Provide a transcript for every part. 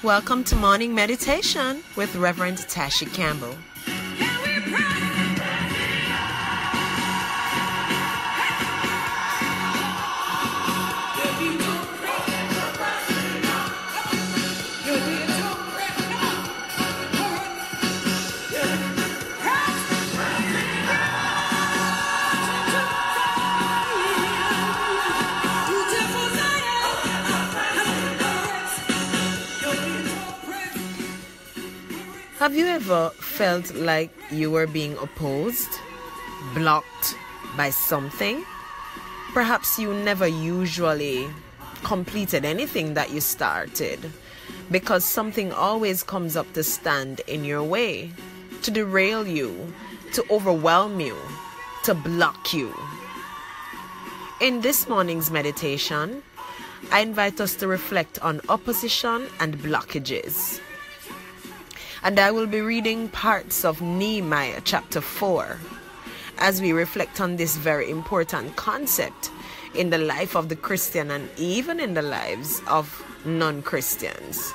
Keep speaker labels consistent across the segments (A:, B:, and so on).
A: Welcome to Morning Meditation with Reverend Tashi Campbell. Have you ever felt like you were being opposed, blocked by something? Perhaps you never usually completed anything that you started because something always comes up to stand in your way, to derail you, to overwhelm you, to block you. In this morning's meditation, I invite us to reflect on opposition and blockages. And I will be reading parts of Nehemiah chapter 4 as we reflect on this very important concept in the life of the Christian and even in the lives of non-Christians.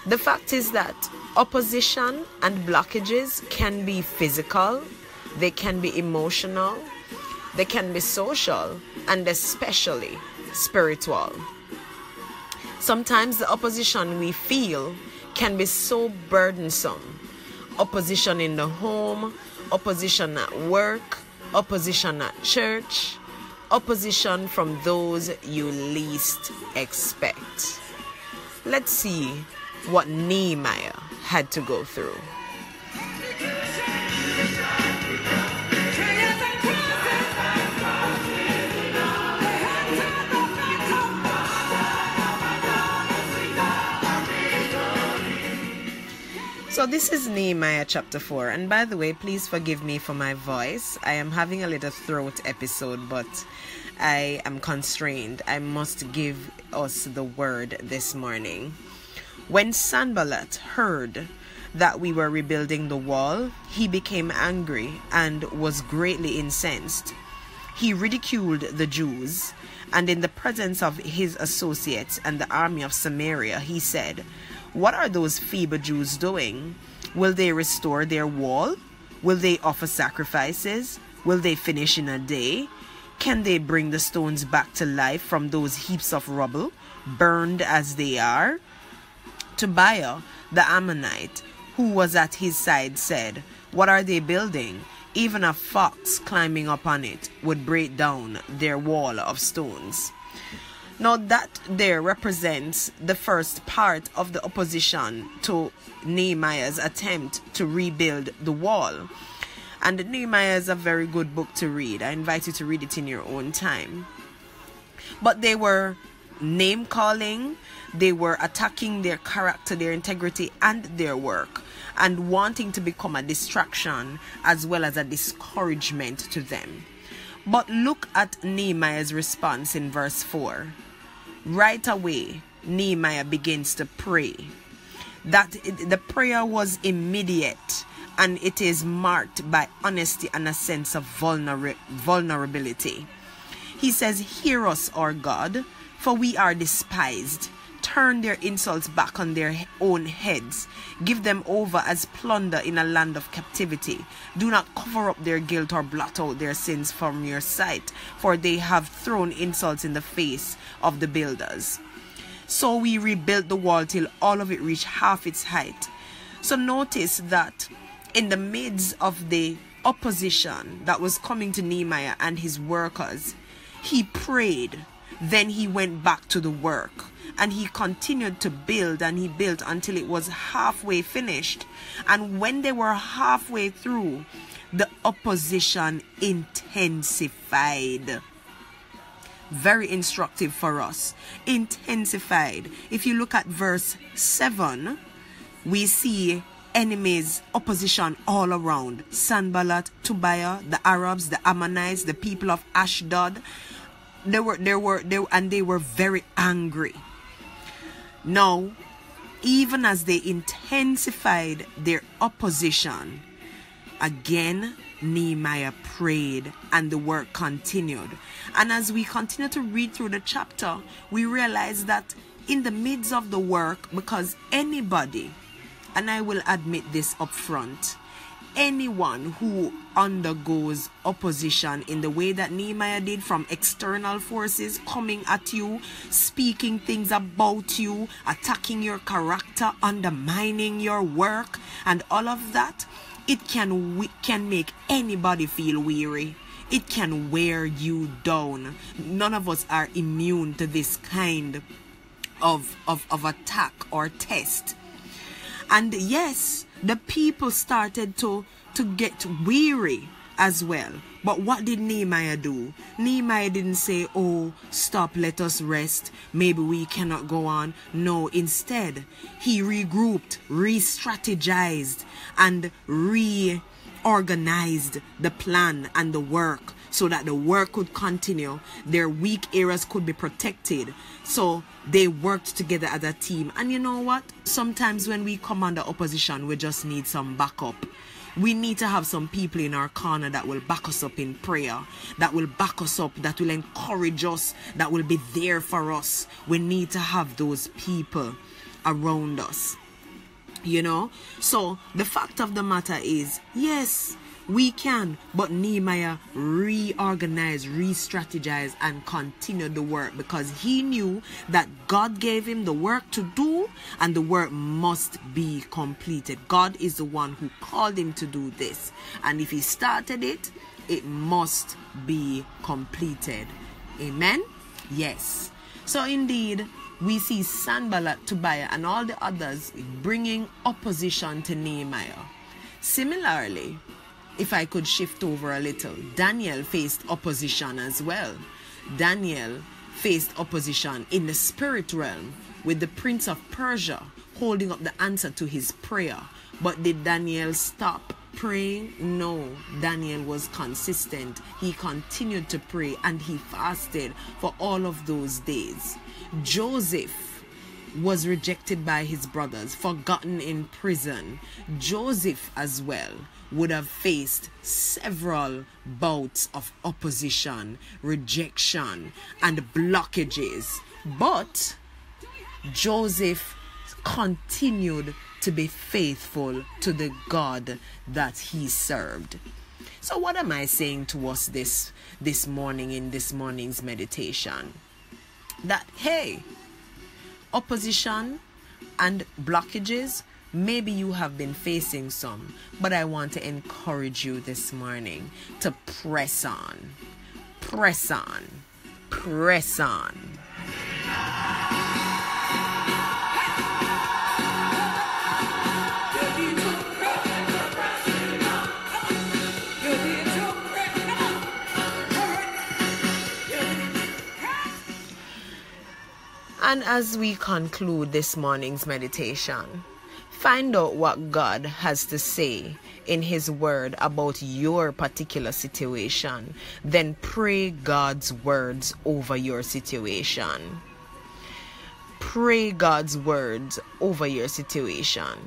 A: The fact is that opposition and blockages can be physical, they can be emotional, they can be social, and especially spiritual. Sometimes the opposition we feel can be so burdensome. Opposition in the home, opposition at work, opposition at church, opposition from those you least expect. Let's see what Nehemiah had to go through. So this is Nehemiah chapter 4, and by the way, please forgive me for my voice. I am having a little throat episode, but I am constrained. I must give us the word this morning. When Sanballat heard that we were rebuilding the wall, he became angry and was greatly incensed. He ridiculed the Jews, and in the presence of his associates and the army of Samaria, he said, "What are those feeble Jews doing? Will they restore their wall? Will they offer sacrifices? Will they finish in a day? Can they bring the stones back to life from those heaps of rubble, burned as they are?" Tobiah, the Ammonite, who was at his side, said, "What are they building? Even a fox climbing up on it would break down their wall of stones." Now that there represents the first part of the opposition to Nehemiah's attempt to rebuild the wall. And Nehemiah is a very good book to read. I invite you to read it in your own time. But they were name-calling, they were attacking their character, their integrity, and their work, and wanting to become a distraction as well as a discouragement to them. But look at Nehemiah's response in verse 4. Right away, Nehemiah begins to pray. That the prayer was immediate, and it is marked by honesty and a sense of vulnerability. He says, "Hear us, our God, for we are despised. Turn their insults back on their own heads. Give them over as plunder in a land of captivity. Do not cover up their guilt or blot out their sins from your sight, for they have thrown insults in the face of the builders." So we rebuilt the wall till all of it reached half its height. So notice that in the midst of the opposition that was coming to Nehemiah and his workers, he prayed. Then he went back to the work. And he continued to build, and he built until it was halfway finished. And when they were halfway through, the opposition intensified. Very instructive for us. Intensified. If you look at verse 7, we see enemies, opposition all around. Sanballat, Tobiah, the Arabs, the Ammonites, the people of Ashdod. They were very angry. Now, even as they intensified their opposition, again, Nehemiah prayed and the work continued. And as we continue to read through the chapter, we realize that in the midst of the work, because anybody, and I will admit this up front, anyone who undergoes opposition in the way that Nehemiah did, from external forces coming at you, speaking things about you, attacking your character, undermining your work, and all of that, it can make anybody feel weary. It can wear you down. None of us are immune to this kind of attack or test. And yes, the people started to get weary as well. But what did Nehemiah do? Nehemiah didn't say, oh, stop, let us rest, maybe we cannot go on. No, instead, he regrouped, re-strategized, and reorganized the plan and the work so that the work could continue. Their weak areas could be protected. So they worked together as a team. And you know what? Sometimes when we come under opposition, we just need some backup. We need to have some people in our corner that will back us up in prayer, that will back us up, that will encourage us, that will be there for us. We need to have those people around us, you know. So the fact of the matter is, yes, we can, but Nehemiah reorganized, re-strategized, and continued the work, because he knew that God gave him the work to do, and the work must be completed. God is the one who called him to do this, and if he started it, it must be completed. Amen? Yes. So indeed, we see Sanballat, Tobiah, and all the others bringing opposition to Nehemiah. Similarly, if I could shift over a little, Daniel faced opposition as well. Daniel faced opposition in the spirit realm with the prince of Persia holding up the answer to his prayer. But did Daniel stop praying? No, Daniel was consistent. He continued to pray and he fasted for all of those days. Joseph was rejected by his brothers, forgotten in prison. Joseph as well would have faced several bouts of opposition, rejection, and blockages. But Joseph continued to be faithful to the God that he served. So what am I saying to us this morning in this morning's meditation? That, hey, opposition and blockages, maybe you have been facing some, but I want to encourage you this morning to press on, press on, press on. And as we conclude this morning's meditation, find out what God has to say in His Word about your particular situation. Then pray God's words over your situation. Pray God's words over your situation.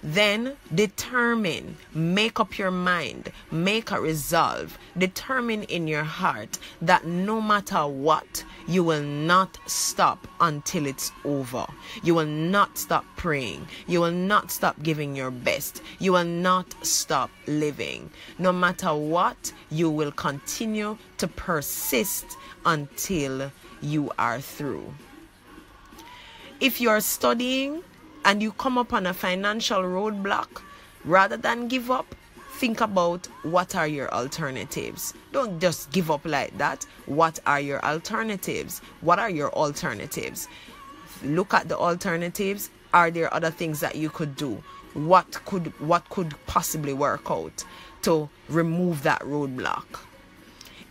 A: Then determine, make up your mind, make a resolve, determine in your heart that no matter what, you will not stop until it's over. You will not stop praying. You will not stop giving your best. You will not stop living. No matter what, you will continue to persist until you are through. If you are studying and you come upon a financial roadblock, rather than give up, think about what are your alternatives. Don't just give up like that. What are your alternatives? What are your alternatives? Look at the alternatives. Are there other things that you could do? What could possibly work out to remove that roadblock?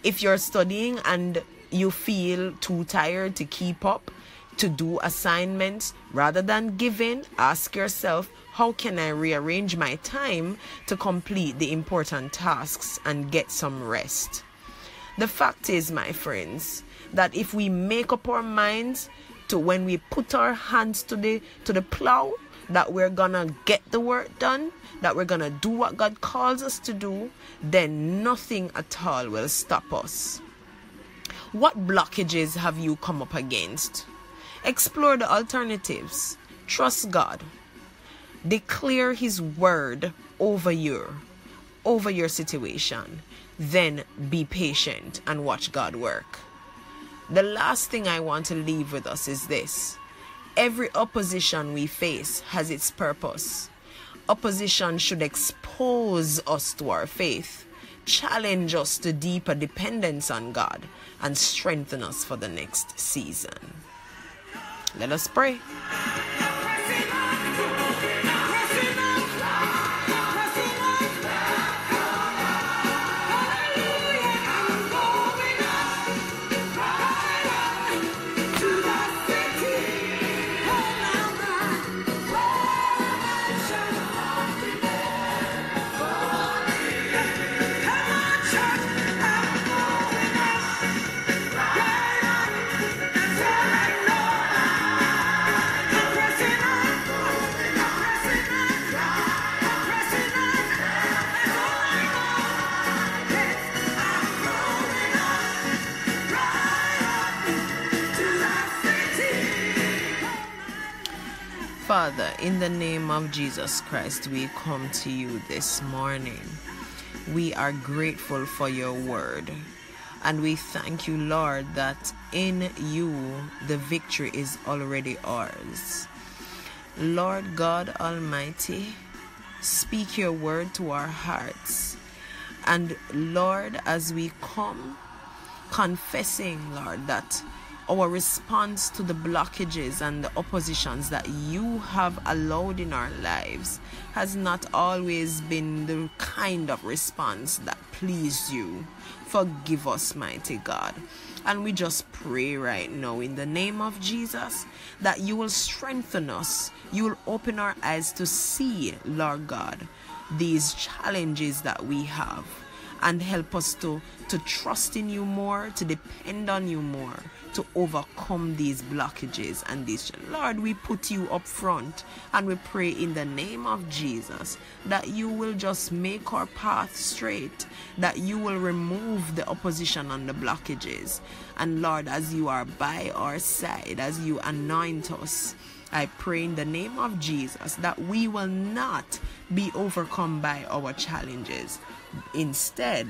A: If you're studying and you feel too tired to keep up, to do assignments, rather than giving, ask yourself, how can I rearrange my time to complete the important tasks and get some rest? The fact is, my friends, that if we make up our minds to, when we put our hands to the plow, that we're gonna get the work done, that we're gonna do what God calls us to do, then nothing at all will stop us. What blockages have you come up against? Explore the alternatives. Trust God. Declare His word over your situation. Then be patient and watch God work. The last thing I want to leave with us is this. Every opposition we face has its purpose. Opposition should expose us to our faith, challenge us to deeper dependence on God, and strengthen us for the next season. Let us pray. Father, in the name of Jesus Christ, we come to you this morning. We are grateful for your word. And we thank you, Lord, that in you the victory is already ours. Lord God Almighty, speak your word to our hearts. And Lord, as we come confessing, Lord, that our response to the blockages and the oppositions that you have allowed in our lives has not always been the kind of response that pleased you. Forgive us, mighty God. And we just pray right now in the name of Jesus that you will strengthen us. You will open our eyes to see, Lord God, these challenges that we have, and help us to trust in you more, to depend on you more, to overcome these blockages and these. Lord, we put you up front and we pray in the name of Jesus that you will just make our path straight, that you will remove the opposition and the blockages. And Lord, as you are by our side, as you anoint us, I pray in the name of Jesus that we will not be overcome by our challenges. Instead,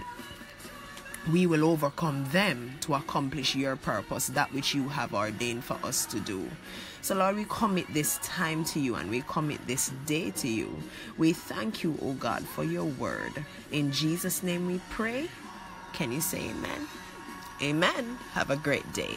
A: we will overcome them to accomplish your purpose, that which you have ordained for us to do. So Lord, we commit this time to you and we commit this day to you. We thank you, oh God, for your word. In Jesus' name we pray. Can you say amen? Amen. Have a great day.